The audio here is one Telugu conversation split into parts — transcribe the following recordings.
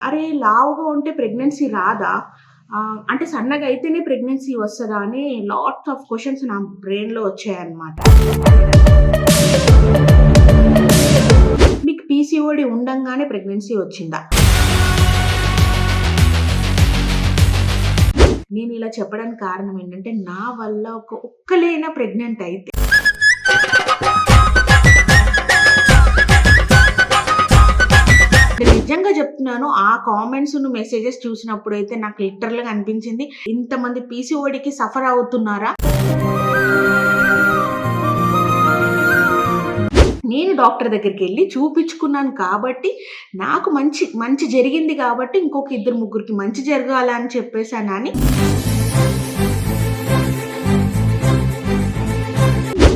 అరే! లావుగా ఉంటే ప్రెగ్నెన్సీ రాదా? అంటే సన్నగా అయితేనే ప్రెగ్నెన్సీ వస్తదా? అని లాట్స్ ఆఫ్ క్వెషన్స్ నా బ్రెయిన్‌లో వచ్చాయన్నమాట. మీకు పీసీఓడీ ఉండంగానే ప్రెగ్నెన్సీ వచ్చిందా? నేను ఇలా చెప్పడానికి కారణం ఏంటంటే, నా వల్ల ఒక్కలైనా ప్రెగ్నెంట్ అయితే నిజంగా చెప్తున్నాను. ఆ కామెంట్స్‌ను, మెసేజెస్ చూసినప్పుడైతే నాకు లిటరల్‌గా అనిపించింది. ఇంతమంది పీసీఓడీకి సఫర్ అవుతున్నారా? నేను డాక్టర్ దగ్గరికెళ్లి చూపించుకున్నాను కాబట్టి, నాకు మంచి జరిగింది కాబట్టి, ఇంకొక ఇద్దరు ముగ్గురికి మంచి జరగాలని చెప్పేసానని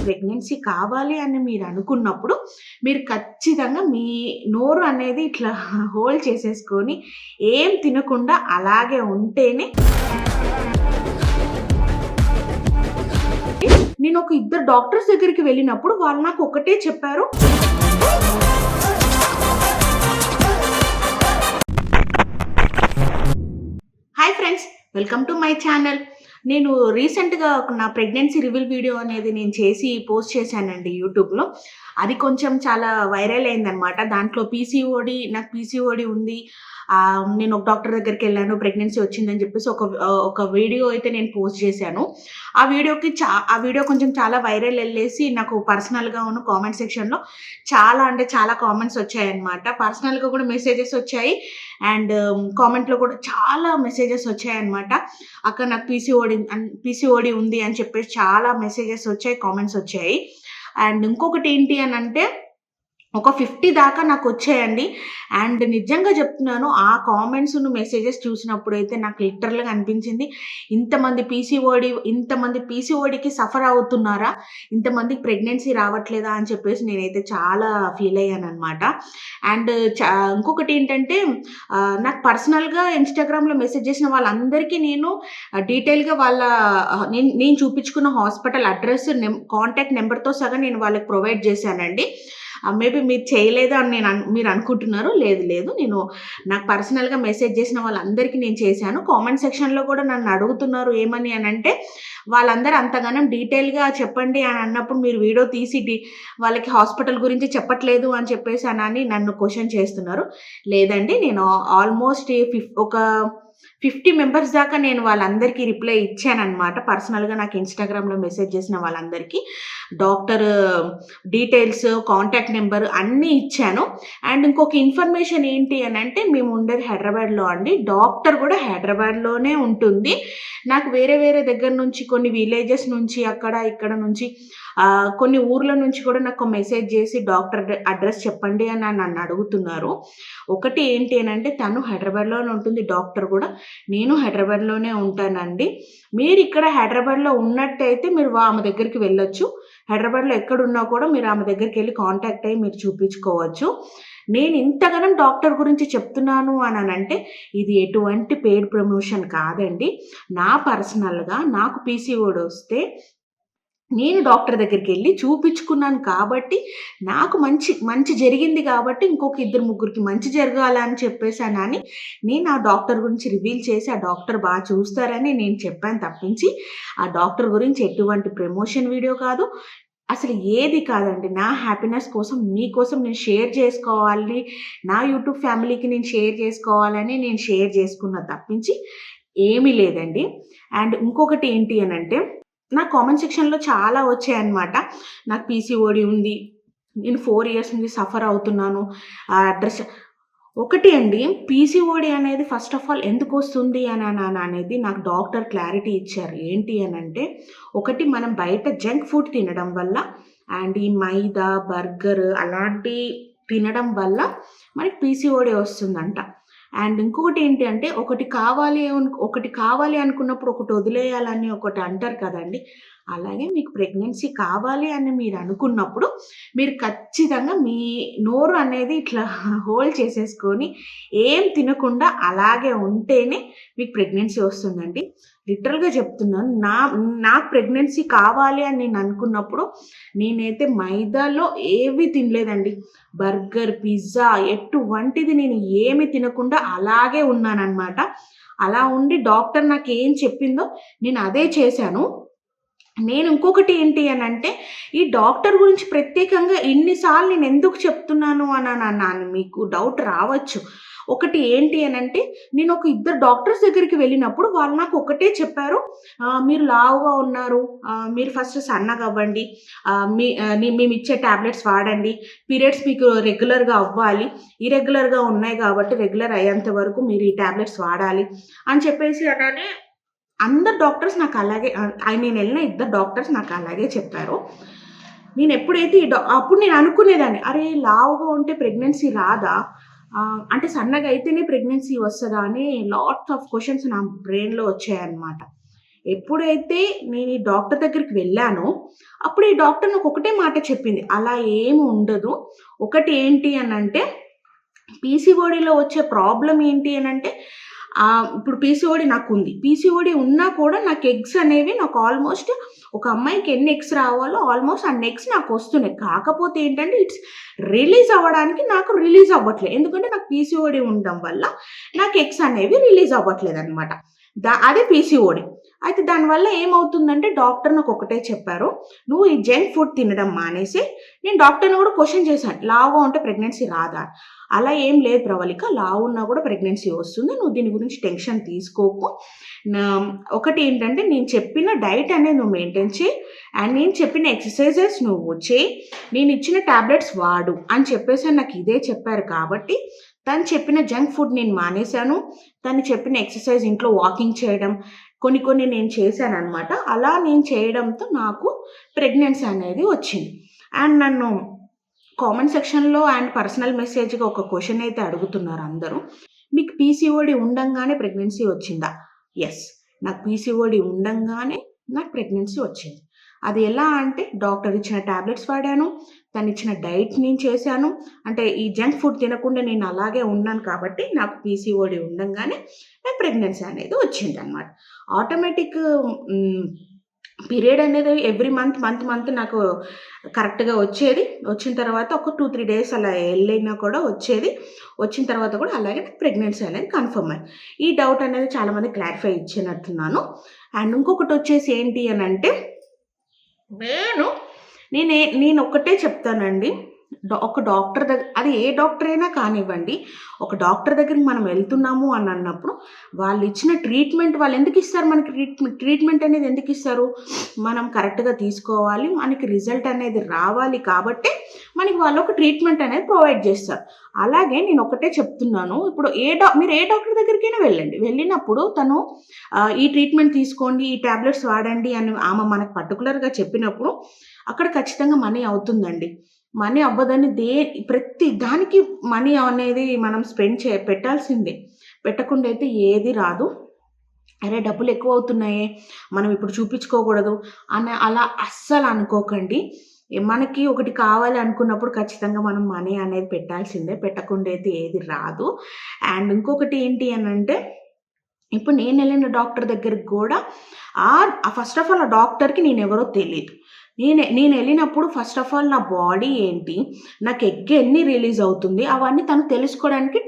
ప్రెగ్నెన్సీ కావాలి అని మీరనుకున్నప్పుడు, మీరు ఖచ్చితంగా మీ నోరు అనేది ఇట్లా హోల్డ్ చేసేసుకొని, ఏం తినకుండా అలాగే ఉంటేనే నేనొక ఇద్దరు డాక్టర్స్ దగ్గరికి వెళ్ళినప్పుడు వాళ్ళు నాకు ఒకటే చెప్పారు. Hi friends! Welcome to my channel. నేను రీసెంట్‌గా నా ప్రెగ్నెన్సీ రివీల్ వీడియో అనేది నేను చేసి పోస్ట్ చేశానండి యూట్యూబ్‌లో. అది కొంచెం చాలా వైరల్ అయిందనమాట. దాంట్లో నాకు పీసీఓడీ ఉంది. నేను ఒక డాక్టర్ దగ్గరికెళ్ళాను. ప్రెగ్నెన్సీ వచ్చిందని చెప్పేసి ఒక వీడియో అయితే నేను పోస్ట్ చేశాను. ఆ వీడియో కొంచెం చాలా వైరల్ ఎళ్ళేసి నాకు పర్సనల్‌గాను కామెంట్ సెక్షన్‌లో చాలా అంటే చాలా కామెంట్స్ వచ్చాయన్నమాట. పర్సనల్‌గా కూడా మెసేజెస్ వచ్చాయి. అండ్ కామెంట్‌లో కూడా చాలా మెసేజెస్ వచ్చాయన్నమాట. అక్క నాకు పీసీఓడీ ఉంది అని చెప్పేసి చాలా మెసేజెస్ వచ్చాయి, కామెంట్స్ వచ్చాయి. అండ్ ఇంకొకటి ఏంటి అనంటే ఒక 50 దాకా నాకొచ్చాయండి. అండ్ నిజంగా చెప్తున్నాను. ఆ కామెంట్స్‌ను, మెసేజెస్ చూసినప్పుడైతే నాకు లిటరల్‌గా అనిపించింది. ఇంతమంది పీసీఓడీకి సఫర్ అవుతున్నారా? ఇంతమందికి ప్రెగ్నెన్సీ రావట్లేదా? అని చెప్పేసి నేనైతే చాలా ఫీల్ అయ్యాననమాట. అండ్ ఇంకొకటేంటంటే నాకు పర్సనల్‌గా ఇన్‌స్టాగ్రామ్‌లో మెసేజ్ చేసిన వాళ్ళందరికీ నేను డీటెయిల్‌గా నేను చూపించుకున్న హాస్పిటల్ అడ్రెస్, కాంటాక్ట్ నంబర్‌తో సహా నేను వాళ్ళకి ప్రొవైడ్ చేశానండి. మేబీ మీరు చేయలేదు అని మీరు అనుకుంటున్నారు. లేదు. నాకు పర్సనల్‌గా మెసేజ్ చేసిన వాళ్ళందరికీ నేను చేశాను. కామెంట్ సెక్షన్‌లో కూడా నన్ను అడుగుతున్నారు ఏమని అనంటే, వాళ్ళందరూ అంతగనం డీటెయిల్‌గా చెప్పండి అని అన్నప్పుడు మీరు వీడియో తీసి వాళ్ళకి హాస్పిటల్ గురించి చెప్పట్లేదు అని చెప్పేసనని నన్ను క్వెషన్ చేస్తున్నారు. లేదండి, నేను ఆల్మోస్ట్ ఒక 50 మెంబర్స్ దాకా నేను వాళ్ళందరికీ రిప్లై ఇచ్చాననమాట. పర్సనల్‌గా నాకు ఇన్‌స్టాగ్రామ్‌లో మెసేజ్ చేసిన వాళ్ళందరికీ. డాక్టర్ డీటెయిల్స్, కాంటాక్ట్ నంబర్ అన్నీ ఇచ్చాను. అండ్ ఇంకొక ఇన్ఫర్మేషన్ ఏంటి అనంటే, మేము ఉండేది హైదరాబాద్‌లో అండి. డాక్టర్ కూడా హైదరాబాద్‌లోనే ఉంటుంది. నాకు వేరే దగ్గర నుంచి కొన్ని విలేజెస్ నుంచి ఇక్కడ నుంచి కొన్ని ఊర్ల నుంచి కూడా నాకు మెసేజ్ చేసి డాక్టర్ అడ్రెస్ చెప్పండి అని నన్ను అడుగుతున్నారు. ఒకటి ఏంటి అనంటే, తను హైదరాబాద్‌లోనే ఉంటుంది డాక్టర్ కూడా. నేను హైదరాబాద్‌లోనే ఉంటానండి. మీరిక్కడ హైదరాబాద్‌లో ఉన్నట్టయితే మీరు ఆమె దగ్గరికి వెళ్ళొచ్చు. హైదరాబాద్‌లో ఎక్కడున్నా కూడా మీరు ఆమె దగ్గరికెళ్లి కాంటాక్ట్ అయ్యి మీరు చూపించుకోవచ్చు. నేను ఇంతగనం డాక్టర్ గురించి చెప్తున్నాను అనంటే, ఇది ఎటువంటి పెయిడ్ ప్రమోషన్ కాదండి. నా పర్సనల్‌గా నాకు పీసీఓడీ వస్తే నేను డాక్టర్ దగ్గరికెళ్లి చూపించుకున్నాను కాబట్టి, నాకు మంచి జరిగింది కాబట్టి, ఇంకొక ఇద్దరు ముగ్గురికి మంచి జరగాలని చెప్పేసానని నేను ఆ డాక్టర్ గురించి రివీల్ చేసి, ఆ డాక్టర్ చూస్తారని నేను చెప్పాను తప్పించి, ఆ డాక్టర్ గురించి ఎటువంటి ప్రమోషన్ వీడియో కాదు. అసలు ఏది కాదండి. నా హ్యాపీనెస్ కోసం, మీకోసం నేను షేర్ చేసుకోవాలి. నా యూట్యూబ్ ఫ్యామిలీకి నేను షేర్ చేసుకోవాలని నేను షేర్ చేసుకున్నా తప్పించి ఏమీ లేదండి. అండ్ ఇంకొకటి ఏంటి అనంటే, నా కామెంట్ సెక్షన్‌లో చాలా వచ్చాయన్నమాట. నాకు పీసీఓడీ ఉంది. నేను 4 ఇయర్స్ నుంచి సఫర్ అవుతున్నాను. ఆ అడ్రెస్ ఒకటి అండి, పీసీఓడీ అనేది ఫస్ట్ ఆఫ్ ఆల్ ఎందుకొస్తుంది అనేది నాకు డాక్టర్ క్లారిటీ ఇచ్చారు. ఏంటి అనంటే, ఒకటి మనం బయట జంక్ ఫుడ్ తినడం వల్ల, అండ్ ఈ మైదా, బర్గర్ అలాంటి తినడం వల్ల మనకి పీసీఓడీ వస్తుందంట. అండ్ ఇంకొకటి ఏంటి అంటే, ఒకటి కావాలి అనుకున్నప్పుడు ఒకటి వదిలేయాలని ఒకటి అంటారు కదండీ! అలాగే మీకు ప్రెగ్నెన్సీ కావాలి అని మీరు అనుకున్నప్పుడు మీరు ఖచ్చితంగా మీ నోరు అనేది ఇట్లా హోల్డ్ చేసేసుకొని ఏం తినకుండా అలాగే ఉంటేనే మీకు ప్రెగ్నెన్సీ వస్తుందండి. లిటరల్‌గా చెప్తున్నాను. నాకు ప్రెగ్నెన్సీ కావాలి అని నేను అనుకున్నప్పుడు నేనైతే మైదాలో ఏవి తినలేదండి. బర్గర్, పిజ్జా ఎటువంటిది నేను ఏమి తినకుండా అలాగే ఉన్నాననమాట. అలా ఉండి డాక్టర్ నాకేం చెప్పిందో నేను అదే చేశాను. నేను ఇంకొకటి ఏంటి అనంటే, ఈ డాక్టర్ గురించి ప్రత్యేకంగా ఇన్ని సార్లు నేనెందుకు చెప్తున్నాను అని మీకు డౌట్ రావచ్చు. ఒకటి ఏంటి అనంటే, నేను ఒక ఇద్దరు డాక్టర్స్ దగ్గరికి వెళ్ళినప్పుడు వాళ్ళు నాకు ఒకటే చెప్పారు. "మీరు లావుగా ఉన్నారు. మీరు ఫస్ట్ సన్నగవ్వండి. మేమిచ్చే టాబ్లెట్స్ వాడండి. పీరియడ్స్ మీకు రెగ్యులర్‌గా అవ్వాలి. ఇర్రెగ్యులర్‌గా ఉన్నాయి కాబట్టి రెగ్యులర్ అయ్యేంత వరకు మీరు ఈ టాబ్లెట్స్ వాడాలి" అని చెప్పేసి అనని అందరు డాక్టర్స్ నాకు అలాగే నేనెళ్ళిన ఇద్దరు డాక్టర్స్ నాకు అలాగే చెప్పారు. నేనెప్పుడైతే అప్పుడు నేను అనుకునేదాన్ని, అరే! లావుగా ఉంటే ప్రెగ్నెన్సీ రాదా? అంటే సన్నగా అయితేనే ప్రెగ్నెన్సీ వస్తదా? అని లాట్స్ ఆఫ్ క్వెషన్స్ నా బ్రెయిన్‌లో వచ్చాయన్నమాట. ఎప్పుడైతే నేను ఈ డాక్టర్ దగ్గరికి వెళ్ళానో, అప్పుడు ఈ డాక్టర్ నాకు ఒకటే మాట చెప్పింది. అలా ఏమి ఉండదు. ఒకటి ఏంటి అనంటే, పీసీఓడీలో వచ్చే ప్రాబ్లమ్ ఏంటి అనంటే, ఇప్పుడు పీసీఓడీ నాకుంది. పీసీఓడీ ఉన్నా కూడా నాకు ఎగ్స్ అనేవి నాకు ఆల్మోస్ట్ ఒక అమ్మాయికి ఎన్ని ఎగ్స్ రావాలో ఆల్మోస్ట్ అన్ని ఎగ్స్ నాకు వస్తున్నాయి. కాకపోతే ఏంటంటే ఇట్స్ రిలీజ్ అవ్వడానికి నాకు రిలీజ్ అవ్వట్లేదు. ఎందుకంటే నాకు పీసీఓడీ ఉండడం వల్ల నాకు ఎగ్స్ అనేవి రిలీజ్ అవ్వట్లేదనమాట. అదే పీసీఓడీ. అయితే దానివల్ల ఏమవుతుందంటే డాక్టర్ నాకు ఒకటే చెప్పారు. "నువ్వు ఈ జంక్ ఫుడ్ తినడం మానేసేయి." నేను డాక్టర్‌ని కూడా క్వెషన్ చేశాను. "లావుగా ఉంటే ప్రెగ్నెన్సీ రాదా?" "అలా ఏం లేదు ప్రవళిక. లావున్నా కూడా ప్రెగ్నెన్సీ వస్తుంది. నువ్వు దీని గురించి టెన్షన్ తీసుకోకు. ఒకటి ఏంటంటే నేను చెప్పిన డైట్ అనేది నువ్వు మెయింటైన్ చెయి. అండ్ నేను చెప్పిన ఎక్సర్సైజెస్ నువ్వు చెయి. నేను ఇచ్చిన టాబ్లెట్స్ వాడు" అని చెప్పేసి నాకు ఇదే చెప్పారు కాబట్టి తను చెప్పిన జంక్ ఫుడ్ నేను మానేశాను. తను చెప్పిన ఎక్సర్సైజ్ ఇంట్లో వాకింగ్ చేయడం కొన్ని నేను చేశాననమాట. అలా నేను చేయడంతో నాకు ప్రెగ్నెన్సీ అనేది వచ్చింది. అండ్ నన్ను కామెంట్ సెక్షన్‌లో అండ్ పర్సనల్ మెసేజ్‌గా ఒక క్వెషన్ అయితే అడుగుతున్నారు అందరూ. "మీకు పీసీఓడీ ఉండంగానే ప్రెగ్నెన్సీ వచ్చిందా?" యెస్. నాకు పీసీఓడీ ఉండంగానే నాకు ప్రెగ్నెన్సీ వచ్చింది. అది ఎలా అంటే డాక్టర్ ఇచ్చిన టాబ్లెట్స్ వాడాను. తనిచ్చిన డైట్ నేను చేశాను. అంటే ఈ జంక్ ఫుడ్ తినకుండా నేను అలాగే ఉన్నాను కాబట్టి నాకు పీసీఓడీ ఉండంగానే నాకు ప్రెగ్నెన్సీ అనేది వచ్చిందనమాట. ఆటోమేటిక్ పీరియడ్ అనేది ఎవ్రీ మంత్ నాకు కరెక్ట్‌గా వచ్చేది. వచ్చిన తర్వాత ఒక 2, 3 డేస్ అలా ఎళ్ళినా కూడా వచ్చేది. వచ్చిన తర్వాత కూడా అలాగే నాకు ప్రెగ్నెన్సీ అనేది కన్ఫర్మ్ అయింది. ఈ డౌట్ అనేది చాలామంది క్లారిఫై ఇచ్చినట్టున్నాను. అండ్ ఇంకొకటొచ్చేసి ఏంటి అనంటే నేనొక్కటే చెప్తానండి. ఒక డాక్టర్ అది ఏ డాక్టర్ అయినా కానివ్వండి. ఒక డాక్టర్ దగ్గరికి మనం వెళ్తున్నాము అని అన్నప్పుడు వాళ్ళిచ్చిన ట్రీట్మెంట్ వాళ్ళెందుకిస్తారు మనకి ట్రీట్మెంట్ అనేది ఎందుకిస్తారు? మనం కరెక్ట్‌గా తీసుకోవాలి. మనకి రిజల్ట్ అనేది రావాలి కాబట్టే మనకి వాళ్ళొక ట్రీట్మెంట్ అనేది ప్రొవైడ్ చేస్తారు. అలాగే నేనొకటే చెప్తున్నాను. ఇప్పుడు మీరు ఏ డాక్టర్ దగ్గరికైనా వెళ్ళండి. వెళ్ళినప్పుడు తను ఈ ట్రీట్మెంట్ తీసుకోండి, ఈ టాబ్లెట్స్ వాడండి అని ఆమె మనకు పర్టిక్యులర్‌గా చెప్పినప్పుడు అక్కడ ఖచ్చితంగా మనీ అవుతుందండి. మనీ అవ్వదని ప్రతి దానికి మనీ అనేది మనం పెట్టాల్సిందే. పెట్టకుండా అయితే ఏది రాదు. అరే! డబ్బులు ఎక్కువవుతున్నాయే, మనం ఇప్పుడు చూపించుకోకూడదు అలా అస్సలు అనుకోకండి. మనకి ఒకటి కావాలి అనుకున్నప్పుడు ఖచ్చితంగా మనం మనీ అనేది పెట్టాల్సిందే. పెట్టకుండా అయితే ఏది రాదు. అండ్ ఇంకొకటి ఏంటి అనంటే ఇప్పుడు నేనెళ్ళిన డాక్టర్ దగ్గరికి గూడా ఫస్ట్ ఆఫ్ ఆల్ ఆ డాక్టర్‌కి నేనెవరో తెలీదు. నేనెళ్ళినప్పుడు ఫస్ట్ ఆఫ్ ఆల్ నా బాడీ ఏంటి? నాకు ఎగ్ ఎన్ని రిలీజ్ అవుతుంది? అవన్నీ తను తెలుసుకోవడానికి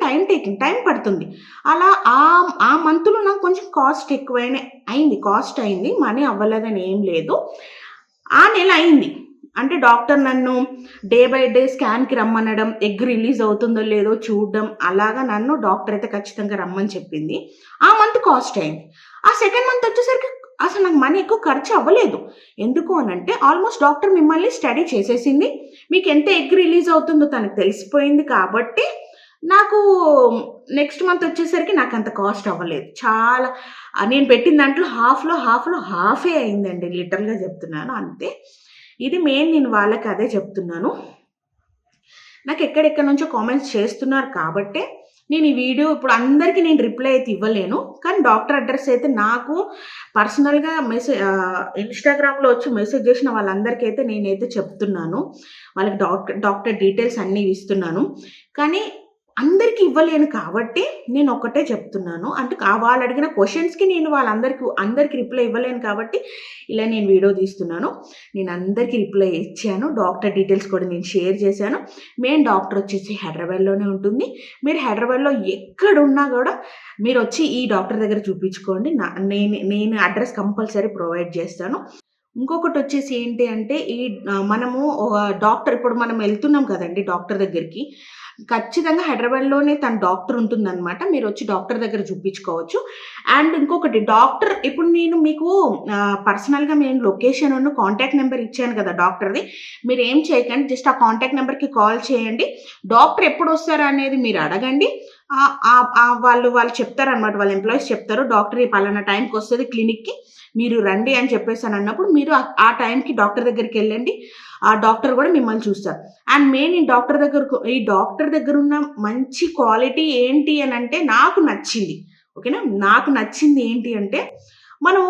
టైం పడుతుంది. అలా ఆ మంత్‌లో నాకు కొంచెం కాస్ట్ కాస్ట్ అయింది. మనీ అవ్వలేదని ఏం లేదు. ఆ నెల అయింది. అంటే డాక్టర్ నన్ను డే బై డే స్కాన్‌కి రమ్మనడం, ఎగ్ రిలీజ్ అవుతుందో లేదో చూడడం, అలాగా నన్ను డాక్టర్ అయితే ఖచ్చితంగా రమ్మని చెప్పింది. ఆ మంత్ కాస్ట్ అయింది. ఆ సెకండ్ మంత్ వచ్చేసరికి అసలు నాకు మనీ ఎక్కువ ఖర్చు అవ్వలేదు. ఎందుకు అనంటే ఆల్మోస్ట్ డాక్టర్ మిమ్మల్ని స్టడీ చేసేసింది. మీకెంత ఎగ్ రిలీజ్ అవుతుందో తనకు తెలిసిపోయింది కాబట్టి నాకు నెక్స్ట్ మంత్ వచ్చేసరికి నాకంత కాస్ట్ అవ్వలేదు. చాలా నేను పెట్టిన దాంట్లో హాఫే అయిందండి. లిటరల్‌గా చెప్తున్నాను అంతే. ఇది మెయిన్ నేను వాళ్ళకి అదే చెప్తున్నాను. నాకు ఎక్కడెక్కడి నుంచో కామెంట్స్ చేస్తున్నారు కాబట్టే నేను ఈ వీడియో ఇప్పుడు అందరికీ నేను రిప్లై అయితే ఇవ్వలేను. కానీ డాక్టర్ అడ్రెస్ అయితే నాకు పర్సనల్‌గా ఇన్‌స్టాగ్రామ్‌లో వచ్చి మెసేజ్ చేసిన వాళ్ళందరికీ అయితే నేనైతే చెప్తున్నాను. వాళ్ళకి డాక్టర్ డీటెయిల్స్ అన్నీ ఇస్తున్నాను. కానీ అందరికి ఇవ్వలేను కాబట్టి నేను ఒక్కటే చెప్తున్నాను. అంటే వాళ్ళు అడిగిన క్వెషన్స్‌కి నేను అందరికి రిప్లై ఇవ్వలేను కాబట్టి ఇలా నేను వీడియో తీస్తున్నాను. నేను అందరికి రిప్లై ఇచ్చాను. డాక్టర్ డీటెయిల్స్ కూడా నేను షేర్ చేశాను. మెయిన్ డాక్టర్ వచ్చేసి హైదరాబాద్‌లోనే ఉంటుంది. మీరు హైదరాబాద్‌లో ఎక్కడున్నా కూడా మీరొచ్చి ఈ డాక్టర్ దగ్గర చూపించుకోండి. నేను అడ్రెస్ కంపల్సరీ ప్రొవైడ్ చేస్తాను. ఇంకొకటొచ్చేసి ఏంటి అంటే మనము డాక్టర్ ఇప్పుడు మనం వెళ్తున్నాం కదండీ డాక్టర్ దగ్గరికి. ఖచ్చితంగా హైదరాబాద్‌లోనే తన డాక్టర్ ఉంటుందనమాట. మీరొచ్చి డాక్టర్ దగ్గర చూపించుకోవచ్చు. అండ్ ఇంకొకటి డాక్టర్ ఇప్పుడు నేను మీకు పర్సనల్‌గా నేను లొకేషనును, కాంటాక్ట్ నంబర్ ఇచ్చాను కదా డాక్టర్‌ది. మీరేం చేయకండి. జస్ట్ ఆ కాంటాక్ట్ నంబర్‌కి కాల్ చేయండి. డాక్టర్ ఎప్పుడొస్తారు అనేది మీరు అడగండి. వాళ్ళు చెప్తారనమాట. వాళ్ళ ఎంప్లాయీస్ చెప్తారు. డాక్టర్ ఈ పలానా టైంకొస్తది క్లినిక్‌కి. మీరు రండి అని చెప్పేసనన్నప్పుడు మీరు ఆ టైంకి డాక్టర్ దగ్గరికెళ్ళండి. ఆ డాక్టర్ గూడా మిమ్మల్ని చూస్తారు. అండ్ మెయిన్ ఈ డాక్టర్ దగ్గరున్న మంచి క్వాలిటీ ఏంటి అనంటే నాకు నచ్చింది. ఓకేనా? నాకు నచ్చింది ఏంటి అంటే, మనం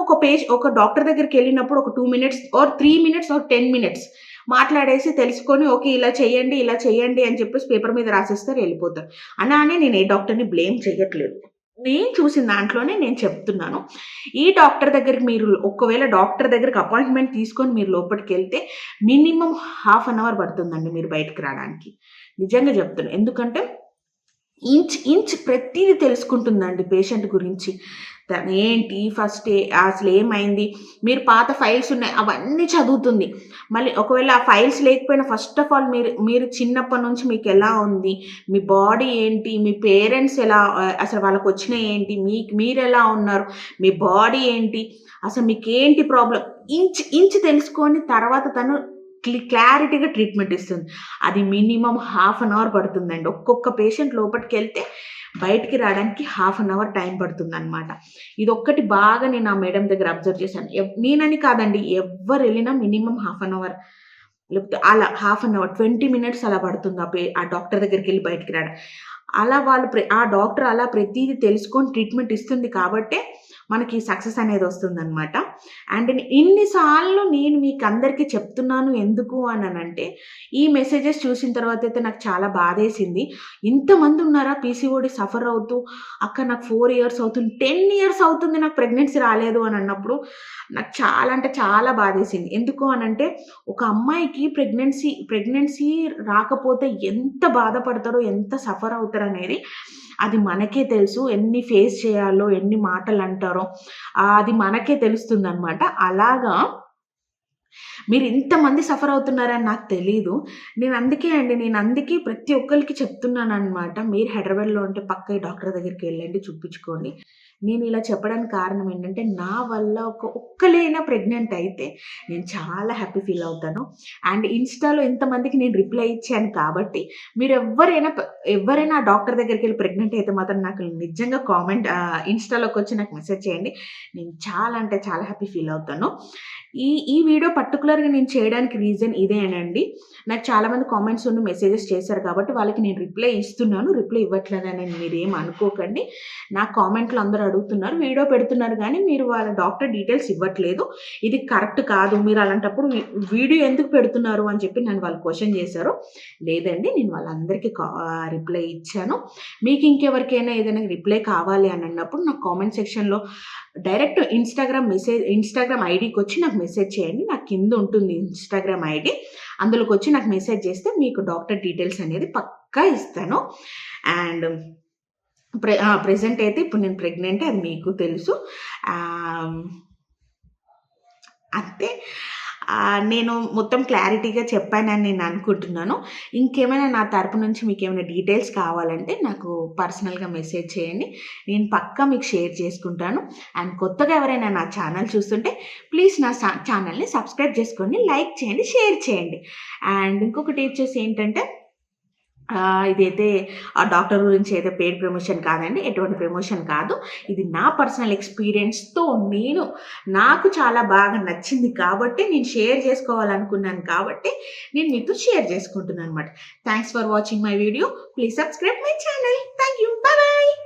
ఒక డాక్టర్ దగ్గరికెళ్ళినప్పుడు ఒక 2 minutes or 3 minutes or 10 minutes మాట్లాడేసి తెలుసుకొని ఓకే. ఇలా చేయండి అని చెప్పేసి పేపర్ మీద రాసేస్తారు ఎళ్ళిపోతారు. అని నేను ఏ డాక్టర్‌ని బ్లేమ్ చెయ్యట్లేదు. నేను చూసిన దాంట్లోనే నేను చెప్తున్నాను. ఈ డాక్టర్ దగ్గరికి మీరు ఒకవేళ డాక్టర్ దగ్గరికి అపాయింట్‌మెంట్ తీసుకొని మీరు లోపటికెళ్తే మినిమమ్ హాఫ్ అన్ అవర్ పడుతుందండి మీరు బయటికి రాడానికి. నిజంగా చెప్తున్నా. ఎందుకంటే ఇంచ్ ప్రతీది తెలుసుకుంటుందండి పేషెంట్ గురించి. తనేంటి అసలేమైంది, మీరు పాత ఫైల్స్ ఉన్నాయి అవన్నీ చదువుతుంది. మళ్ళీ ఒకవేళ ఆ ఫైల్స్ లేకపోయినా ఫస్ట్ ఆఫ్ ఆల్ మీరు చిన్నప్పటి నుంచి మీకెలా ఉంది, మీ బాడీ ఏంటి, మీ పేరెంట్స్ అసలు వాళ్ళకొచ్చినయి ఏంటి, మీరెలా ఉన్నారు, మీ బాడీ ఏంటి, అసలు మీకేంటి ప్రాబ్లమ్ ఇంచ్ తెలుసుకొని తర్వాత తను క్లారిటీగా ట్రీట్మెంట్ ఇస్తుంది. అది మినిమమ్ హాఫ్ అన్ అవర్ పడుతుందండి. ఒక్కొక్క పేషెంట్ లోపటికెళ్తే బయటికి రావడానికి హాఫ్ అన్ అవర్ టైం పడుతుందనమాట. ఇదొక్కటి బాగా నేను ఆ మేడం దగ్గర అబ్జర్వ్ చేశాను. నేనని కాదండి, ఎవ్వరెళ్ళినా మినిమమ్ హాఫ్ అన్ అవర్ లేకపోతే అలా హాఫ్ అన్ అవర్, 20 మినిట్స్ అలా పడుతుంది ఆ డాక్టర్ దగ్గరికెళ్ళి బయటికి రావడం. అలా ఆ డాక్టర్ అలా ప్రతీది తెలుసుకొని ట్రీట్మెంట్ ఇస్తుంది కాబట్టే మనకి సక్సెస్ అనేది వస్తుందనమాట. అండ్ ఇన్ని సార్లు నేను మీకందరికీ చెప్తున్నాను ఎందుకు అనంటే, ఈ మెసేజెస్ చూసిన తర్వాతయితే నాకు చాలా బాధేసింది. ఇంతమంది ఉన్నారా పీసీఓడీ సఫర్ అవుతూ, అక్క నాకు 4 ఇయర్స్ అవుతుంది, 10 ఇయర్స్ అవుతుంది నాకు ప్రెగ్నెన్సీ రాలేదు అని అన్నప్పుడు నాకు చాలా అంటే చాలా బాధేసింది. ఎందుకు అనంటే, ఒక అమ్మాయికి ప్రెగ్నెన్సీ రాకపోతే ఎంత బాధపడతారో, ఎంత సఫర్ అవుతారనేది అది మనకే తెలుసు. ఎన్ని ఫేస్ చేయాలో, ఎన్ని మాటలంటారో అది మనకే తెలుస్తుందనమాట. అలాగా మీరింతమంది సఫర్ అవుతున్నారని నాకు తెలీదు. నేను అందుకే ప్రతి ఒక్కళ్ళకి చెప్తున్నాననమాట. మీరు హైదరాబాద్‌లో ఉంటే పక్కా ఈ డాక్టర్ దగ్గరికెళ్ళండి చూపించుకోండి. నేను ఇలా చెప్పడానికి కారణం ఏంటంటే, నా వల్ల ఒక్కలైనా ప్రెగ్నెంట్ అయితే నేను చాలా హ్యాపీ ఫీల్ అవుతాను. అండ్ ఇన్‌స్టాలో ఇంతమందికి నేను రిప్లై ఇచ్చాను కాబట్టి ఎవ్వరైనా ఆ డాక్టర్ దగ్గరికెళ్ళి ప్రెగ్నెంట్ అయితే మాత్రం నాకు నిజంగా ఇన్‌స్టాలోకొచ్చి నాకు మెసేజ్ చేయండి. నేను చాలా అంటే చాలా హ్యాపీ ఫీల్ అవుతాను. ఈ వీడియో పర్టిక్యులర్‌గా నేను చేయడానికి రీజన్ ఇదేనండి. నాకు చాలామంది కామెంట్స్ మెసేజెస్ చేశారు కాబట్టి వాళ్ళకి నేను రిప్లై ఇస్తున్నాను. రిప్లై ఇవ్వట్లేదని మీరేం అనుకోకండి. నా కామెంట్‌లో అందరూ అడుగుతున్నారు. వీడియో పెడుతున్నారు గానీ మీరు వాళ్ళ డాక్టర్ డీటెయిల్స్ ఇవ్వట్లేదు. ఇది కరెక్ట్ కాదు. మీరు అలాంటప్పుడు వీడియో ఎందుకు పెడుతున్నారు అని చెప్పి నన్ను వాళ్ళు క్వెషన్ చేశారు. లేదండి, నేను వాళ్ళందరికీ రిప్లై ఇచ్చాను. మీకు ఇంకెవరికైనా ఏదైనా రిప్లై కావాలి అని అన్నప్పుడు నాకు కామెంట్ సెక్షన్‌లో డైరెక్ట్ ఇన్‌స్టాగ్రామ్ ఐడీకొచ్చి నాకు మెసేజ్ చేయండి. నాకు కింద ఉంటుంది ఇన్‌స్టాగ్రామ్ ఐడీ. అందులోకొచ్చి నాకు మెసేజ్ చేస్తే మీకు డాక్టర్ డీటెయిల్స్ అనేది పక్కా ఇస్తాను. అండ్ ప్రెజెంట్ అయితే ఇప్పుడు నేను ప్రెగ్నెంట్ అది మీకు తెలుసు. అంతే. నేను మొత్తం క్లారిటీగా చెప్పానని నేను అనుకుంటున్నాను. ఇంకేమైనా నా తరపు నుంచి మీకేమైనా డీటెయిల్స్ కావాలంటే నాకు పర్సనల్‌గా మెసేజ్ చేయండి. నేను పక్కా మీకు షేర్ చేసుకుంటాను. అండ్ కొత్తగా ఎవరైనా నా ఛానల్ చూస్తుంటే ప్లీజ్ నా ఛానల్‌ని సబ్స్క్రైబ్ చేసుకోండి, లైక్ చేయండి, షేర్ చేయండి. అండ్ ఇంకొకటి వచ్చేసి ఏంటంటే ఇదైతే ఆ డాక్టర్ గురించి అయితే పెయిడ్ ప్రమోషన్ కాదండి. ఎటువంటి ప్రమోషన్ కాదు. ఇది నా పర్సనల్ ఎక్స్‌పీరియన్స్‌తో నాకు చాలా బాగా నచ్చింది కాబట్టి నేను షేర్ చేసుకోవాలనుకున్నాను కాబట్టి నేను మీతో షేర్ చేసుకుంటున్నాననమాట. Thanks for watching my video. Please subscribe my channel. Thank you. Bye by.